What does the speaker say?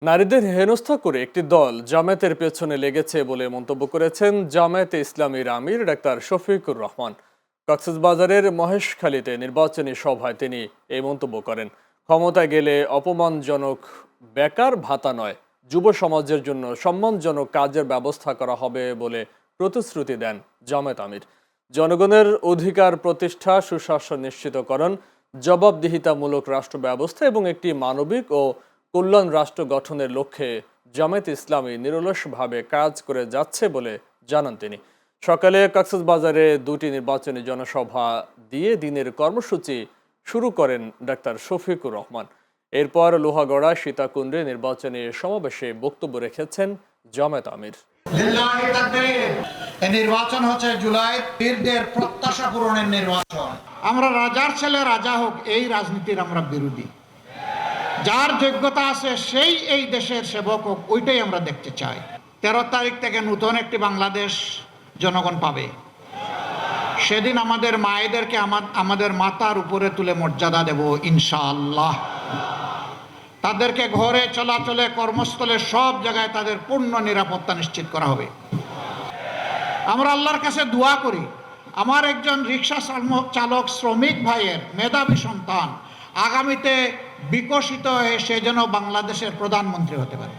নারীদের হেনস্থা করে একটি দল জামায়াতের পেছনে লেগেছে বলে মন্তব্য করেছেন জামায়াতে ইসলামীর আমির ডাক্তার শফিকুর রহমান। কক্সবাজারের মহেশখালীতে নির্বাচনী সভায় তিনি এই মন্তব্য করেন। ক্ষমতায় গেলে অপমানজনক বেকার ভাতা নয়, যুব সমাজের জন্য সম্মানজনক কাজের ব্যবস্থা করা হবে বলে প্রতিশ্রুতি দেন জামায়াত আমির। জনগণের অধিকার প্রতিষ্ঠা, সুশাসন নিশ্চিতকরণ, জবাবদিহিতামূলক রাষ্ট্র ব্যবস্থা এবং একটি মানবিক ও কল্যাণ রাষ্ট্র গঠনের লক্ষ্যে জামায়াত ইসলামী নিরলসভাবে কাজ করে যাচ্ছে বলে জানান তিনি। সকালে কক্সবাজারে দুটি নির্বাচনী জনসভা দিয়ে দিনের কর্মসূচি শুরু করেন ডাক্তার শফিকুর রহমান। এরপর লোহাগড়া সীতাকুণ্ডে নির্বাচনী সমাবেশে বক্তব্য রেখেছেন জামায়াত আমির। নির্বাচন হচ্ছে জুলাই, বীরদের প্রত্যাশা পূরণের নির্বাচন। আমরা রাজার ছেলে রাজা হোক, এই রাজনীতির আমরা বিরোধী। যার যোগ্যতা আছে সেই এই দেশের সেবক হোক, ওইটাই আমরা দেখতে চাই। 13 তারিখ থেকে নতুন একটি বাংলাদেশ জনগণ পাবে। সেদিন আমাদের মায়েদেরকে আমাদের মাথার উপরে তুলে মর্যাদা দেব ইনশাআল্লাহ। তাদেরকে ঘরে চলাচলে, কর্মস্থলে, সব জায়গায় তাদের পূর্ণ নিরাপত্তা নিশ্চিত করা হবে। আমরা আল্লাহর কাছে দোয়া করি, আমার একজন রিক্সা চালক শ্রমিক ভাইয়ের মেধাবী সন্তান আগামীতে বিকশিত হয়ে সে যেন বাংলাদেশের প্রধানমন্ত্রী হতে পারে।